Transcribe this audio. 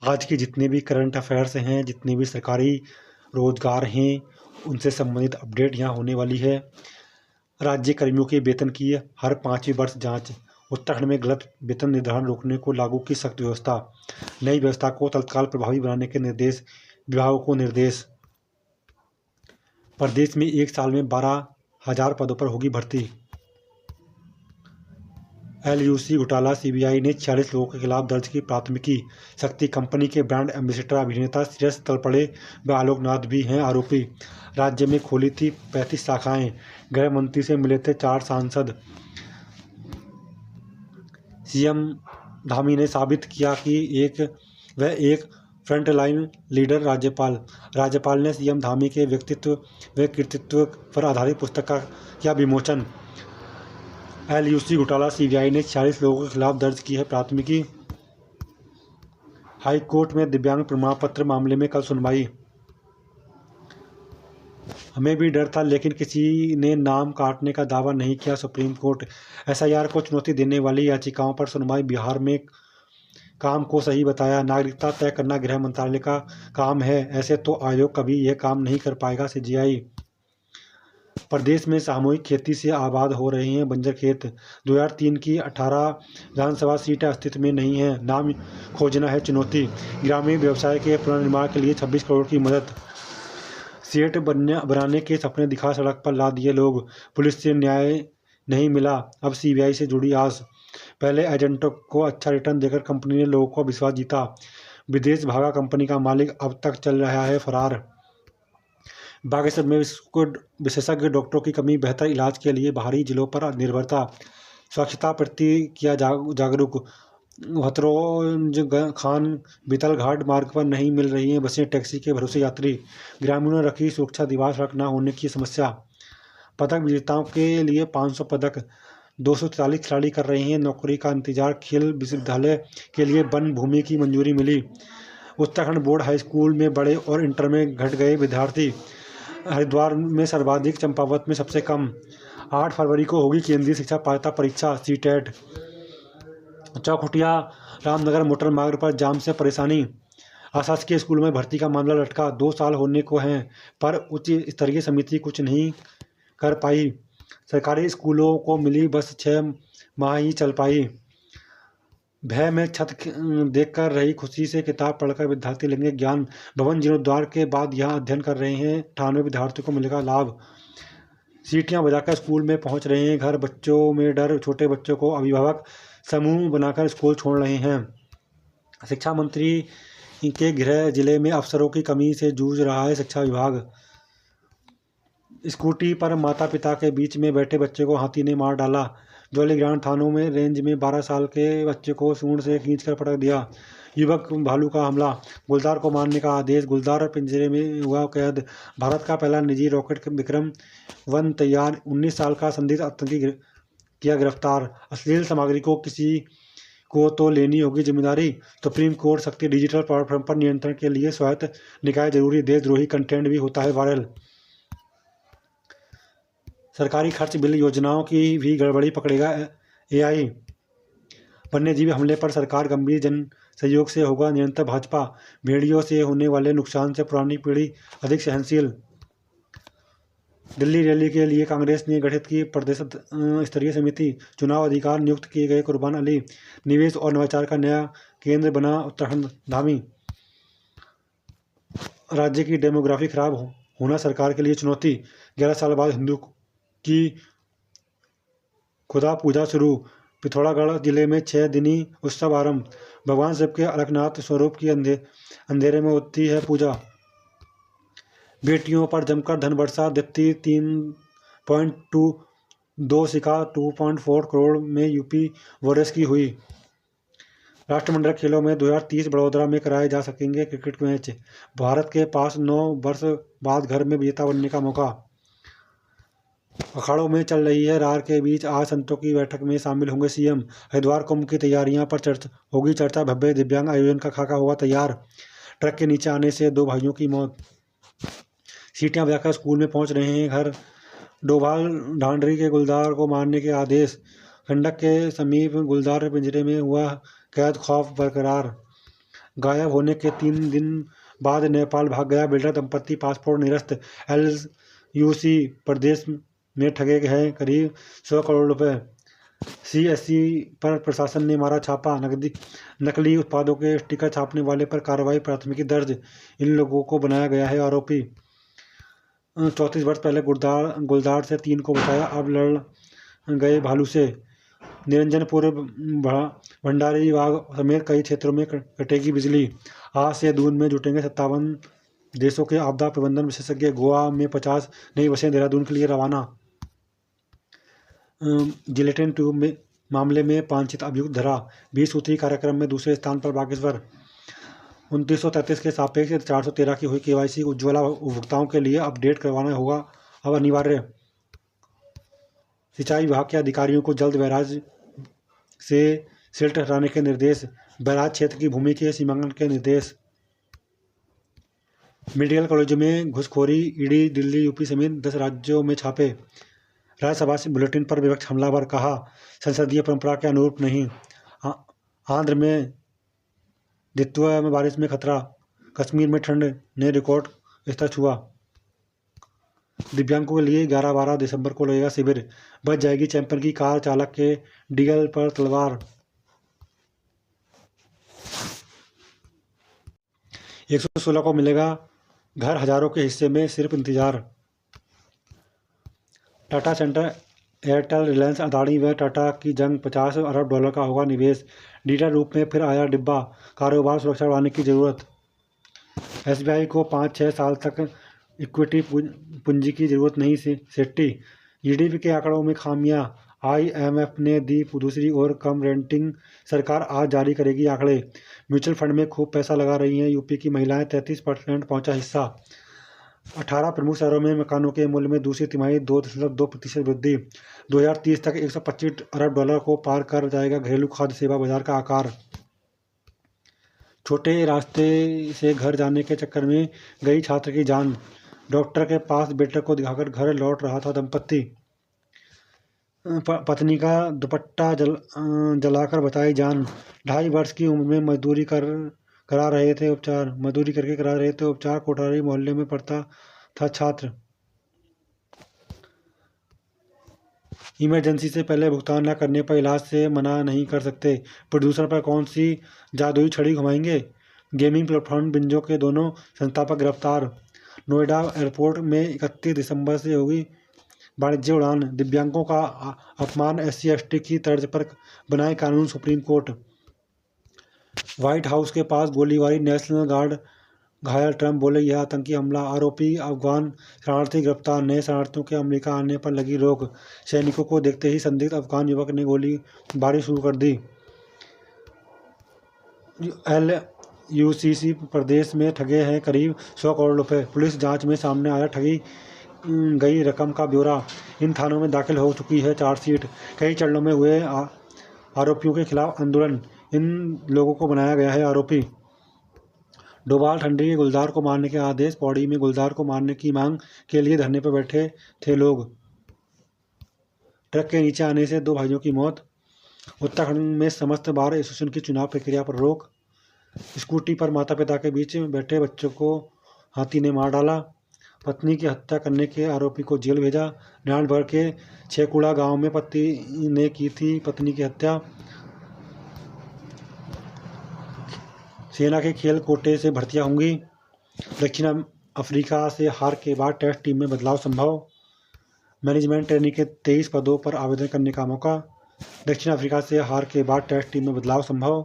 आज के जितने भी करंट अफेयर्स हैं, जितने भी सरकारी रोजगार हैं, उनसे संबंधित अपडेट यहाँ होने वाली है। राज्य कर्मियों के वेतन की हर 5वें वर्ष जांच। उत्तराखंड में गलत वेतन निर्धारण रोकने को लागू की सख्त व्यवस्था। नई व्यवस्था को तत्काल प्रभावी बनाने के निर्देश, विभागों को निर्देश। प्रदेश में एक साल में 12,000 पदों पर होगी भर्ती। LUC घोटाला, सीबीआई ने 46 लोगों के खिलाफ दर्ज की प्राथमिकी। शक्ति कंपनी के ब्रांड एम्बेसडर अभिनेता श्रेयस तलपड़े व आलोकनाथ भी हैं आरोपी। राज्य में खोली थी 35 शाखाएं। गृह मंत्री से मिले थे 4 सांसद। सीएम धामी ने साबित किया कि वह एक फ्रंटलाइन लीडर। राज्यपाल ने सीएम धामी के व्यक्तित्व व कृतित्व पर आधारित पुस्तक का किया विमोचन। LUC घोटाला, सीबीआई ने 46 लोगों के खिलाफ दर्ज की है प्राथमिकी। हाई कोर्ट में दिव्यांग प्रमाण पत्र मामले में कल सुनवाई। हमें भी डर था, लेकिन किसी ने नाम काटने का दावा नहीं किया, सुप्रीम कोर्ट। SIR को चुनौती देने वाली याचिकाओं पर सुनवाई। बिहार में काम को सही बताया। नागरिकता तय करना गृह मंत्रालय का काम है, ऐसे तो आयोग कभी यह काम नहीं कर पाएगा, CGI। प्रदेश में सामूहिक खेती से आबाद हो रहे हैं बंजर खेत। 2003 की 18 विधानसभा सीटें अस्तित्व में नहीं हैं, नाम खोजना है चुनौती। ग्रामीण व्यवसाय के पुनर्निर्माण के लिए 26 करोड़ की मदद। सेठ बनाने के सपने दिखा सड़क पर ला दिए लोग। पुलिस से न्याय नहीं मिला, अब CBI से जुड़ी आस। पहले एजेंटों को अच्छा रिटर्न देकर कंपनी ने लोगों को विश्वास जीता। विदेश भागा कंपनी का मालिक, अब तक चल रहा है फरार। बागेश्वर में विशेषज्ञ डॉक्टरों की कमी, बेहतर इलाज के लिए बाहरी जिलों पर निर्भरता। स्वच्छता प्रति किया जागरूक। भतरौंज खान बीतल घाट मार्ग पर नहीं मिल रही हैं बसें, टैक्सी के भरोसे यात्री। ग्रामीणों ने रखी सुरक्षा दीवार, सड़क न होने की समस्या। पदक विजेताओं के लिए 500 पदक। 243 खिलाड़ी कर रहे हैं नौकरी का इंतजार। खेल विश्वविद्यालय के लिए वन भूमि की मंजूरी मिली। उत्तराखंड बोर्ड हाई स्कूल में बड़े और इंटर में घट गए विद्यार्थी। हरिद्वार में सर्वाधिक, चंपावत में सबसे कम। 8 फरवरी को होगी केंद्रीय शिक्षा पात्रता परीक्षा, CTET। चौखुटिया रामनगर मोटर मार्ग पर जाम से परेशानी। अशासकीय स्कूलों में भर्ती का मामला लटका। 2 साल होने को हैं, पर उच्च स्तरीय समिति कुछ नहीं कर पाई। सरकारी स्कूलों को मिली बस 6 माह ही चल पाई। भय में छत देखकर रही खुशी से किताब पढ़कर विद्यार्थी लेंगे ज्ञान। भवन जीर्णोद्धार के बाद यहाँ अध्ययन कर रहे हैं 98 विद्यार्थियों को मिलेगा लाभ। सीटियां बजाकर स्कूल में पहुंच रहे हैं घर, बच्चों में डर। छोटे बच्चों को अभिभावक समूह बनाकर स्कूल छोड़ रहे हैं। शिक्षा मंत्री के गृह जिले में अफसरों की कमी से जूझ रहा है शिक्षा विभाग। स्कूटी पर माता पिता के बीच में बैठे बच्चे को हाथी ने मार डाला। जौलीग्रांट थानों में रेंज में 12 साल के बच्चे को सूंड से खींचकर पटक दिया। युवक भालू का हमला, गुलदार को मारने का आदेश। गुलदार पिंजरे में हुआ कैद। भारत का पहला निजी रॉकेट विक्रम-1 तैयार। 19 साल का संदिग्ध आतंकी किया गिरफ्तार। अश्लील सामग्री को किसी को तो लेनी होगी जिम्मेदारी। सुप्रीम कोर्ट शक्ति डिजिटल प्लेटफॉर्म पर नियंत्रण के लिए स्वायत्त निकाय जरूरी। देशद्रोही कंटेंट भी होता है वायरल। सरकारी खर्च बिल योजनाओं की भी गड़बड़ी पकड़ेगा AI। वन्यजीव हमले पर सरकार गंभीर, जन सहयोग से होगा निरंतर। भाजपा भेड़ियों से होने वाले नुकसान से पुरानी पीढ़ी अधिक सहनशील। दिल्ली रैली के लिए कांग्रेस ने गठित की प्रदेश स्तरीय समिति। चुनाव अधिकार नियुक्त किए गए कुर्बान अली। निवेश और नवाचार का नया केंद्र बना उत्तराखंड। धामी। राज्य की डेमोग्राफी खराब होना सरकार के लिए चुनौती। 11 साल बाद हिंदू की खुदा पूजा शुरू। पिथौरागढ़ जिले में 6 दिनी उत्सव आरंभ। भगवान शिव के अलकनाथ स्वरूप की अंधेरे में होती है पूजा। बेटियों पर जमकर धन वर्षा। दीप्ति 3.22 सिका 2.4 करोड़ में यूपी वॉरियर्स की हुई। राष्ट्रमंडल खेलों में 2030 बड़ोदरा में कराए जा सकेंगे क्रिकेट मैच। भारत के पास 9 वर्ष बाद घर में विजेता बनने का मौका। अखाड़ों में चल रही है रार के बीच। आज संतों की बैठक में शामिल होंगे CM। हरिद्वार कुंभ की तैयारियां पर होगी चर्चा। भव्य दिव्यांग आयोजन का खाका होगा तैयार। ट्रक के नीचे आने से 2 भाइयों की मौत। सीटियां बजाकर स्कूल में पहुंच रहे हैं घर। डोभाल ढांडरी के गुलदार को मारने के आदेश। गंडक के समीप गुलदार पिंजरे में हुआ कैद, खौफ बरकरार। गायब होने के 3 दिन बाद नेपाल भाग गया बिल्डर दंपति, पासपोर्ट निरस्त। LUC प्रदेश में ठगे हैं करीब 100 करोड़ रुपए। CSE पर प्रशासन ने मारा छापा, नकली उत्पादों के स्टिकर छापने वाले पर कार्रवाई, प्राथमिकी दर्ज। इन लोगों को बनाया गया है आरोपी। 34 वर्ष पहले गुलदार से 3 को बचाया, अब लड़ गए भालू से। निरंजनपुर, भंडारी बाग समेत कई क्षेत्रों में कटेगी बिजली। आज से दून में जुटेंगे 57 देशों के आपदा प्रबंधन विशेषज्ञ। गोवा में 50 नई बसें देहरादून के लिए रवाना। जिलेटिन ट्यूब में मामले में पांचित अभियुक्त धरा। 20 सूत्री कार्यक्रम में दूसरे स्थान पर बागेश्वर। 2933 के सापेक्ष 413 की हुई KYC। उज्ज्वला उपभोक्ताओं के लिए अपडेट करवाना होगा अब अनिवार्य। सिंचाई विभाग के अधिकारियों को जल्द बैराज से सिल्ट हटाने के निर्देश। बैराज क्षेत्र की भूमि के सीमांकन के निर्देश। मेडिकल कॉलेजों में घुसखोरी, ईडी दिल्ली, यूपी समेत 10 राज्यों में छापे। राज्यसभा से बुलेटिन पर विपक्ष हमलावर, कहा संसदीय परंपरा के अनुरूप नहीं। आंध्र में द्वित्व में बारिश में खतरा। कश्मीर में ठंड ने रिकॉर्ड स्तर छुआ। दिव्यांगों के लिए 11-12 दिसंबर को लगेगा शिविर। बच जाएगी चैंपियन की कार, चालक के डीगल पर तलवार। 116 को मिलेगा घर, हजारों के हिस्से में सिर्फ इंतजार। टाटा सेंटर, एयरटेल, रिलायंस, अदानी व टाटा की जंग। 50 अरब डॉलर का होगा निवेश। डिजिटल रूप में फिर आया डिब्बा, कारोबार सुरक्षा बढ़ाने की जरूरत। SBI को 5-6 साल तक इक्विटी पूंजी की जरूरत नहीं। सेट्टी, GDP के आंकड़ों में खामियां, IMF ने दी दूसरी और कम रेटिंग। सरकार आज जारी करेगी आंकड़े। म्यूचुअल फंड में खूब पैसा लगा रही हैं यूपी की महिलाएं। 33% पहुंचा हिस्सा। 18 प्रमुख शहरों में मकानों के मूल्य में दूसरी तिमाही 2.2% वृद्धि। 2030 तक 125 अरब डॉलर को पार कर जाएगा घरेलू खाद्य सेवा बाजार का आकार। छोटे रास्ते से घर जाने के चक्कर में गई छात्र की जान। डॉक्टर के पास बेटे को दिखाकर घर लौट रहा था दंपति। पत्नी का दुपट्टा जलाकर बचाई जान। 2.5 वर्ष की उम्र में मजदूरी करके करा रहे थे उपचार। कोठारी मोहल्ले में पढ़ता था छात्र। इमरजेंसी से पहले भुगतान न करने पर इलाज से मना नहीं कर सकते। प्रदूषण पर कौन सी जादुई छड़ी घुमाएंगे। गेमिंग प्लेटफॉर्म बिंजो के दोनों संस्थापक गिरफ्तार। नोएडा एयरपोर्ट में 31 दिसंबर से होगी वाणिज्य उड़ान। दिव्यांगों का अपमान, SC/ST की तर्ज पर बनाए कानून, सुप्रीम कोर्ट। व्हाइट हाउस के पास गोलीबारी, नेशनल गार्ड घायल, ट्रंप बोले यह आतंकी हमला। आरोपी अफगान शरणार्थी गिरफ्तार। नए शरणार्थियों के अमेरिका आने पर लगी रोक। सैनिकों को देखते ही संदिग्ध अफगान युवक ने गोलीबारी शुरू कर दी। LUCC प्रदेश में ठगे हैं करीब 100 करोड़ रुपए। पुलिस जांच में सामने आया ठगी गई रकम का ब्यौरा। इन थानों में दाखिल हो चुकी है चार्जशीट। कई चरणों में हुए आरोपियों के खिलाफ आंदोलन। इन लोगों को बनाया गया है आरोपी। डोभाल ठंडी के गुलजार को मारने के आदेश। पौड़ी में गुलजार को मारने की मांग के लिए धरने पर बैठे थे लोग। ट्रक के नीचे आने से 2 भाइयों की मौत। उत्तराखंड में समस्त बार एसोसिएशन की चुनाव प्रक्रिया पर रोक। स्कूटी पर माता पिता के बीच बैठे बच्चों को हाथी ने मार डाला। पत्नी की हत्या करने के आरोपी को जेल भेजा। नारायणगढ़ के छेकुड़ा गांव में पति ने की थी पत्नी की हत्या। सेना के खेल कोटे से भर्तियां होंगी। दक्षिण अफ्रीका से हार के बाद टेस्ट टीम में बदलाव संभव। मैनेजमेंट ट्रेनिंग के 23 पदों पर आवेदन करने का मौका। दक्षिण अफ्रीका से हार के बाद टेस्ट टीम में बदलाव संभव।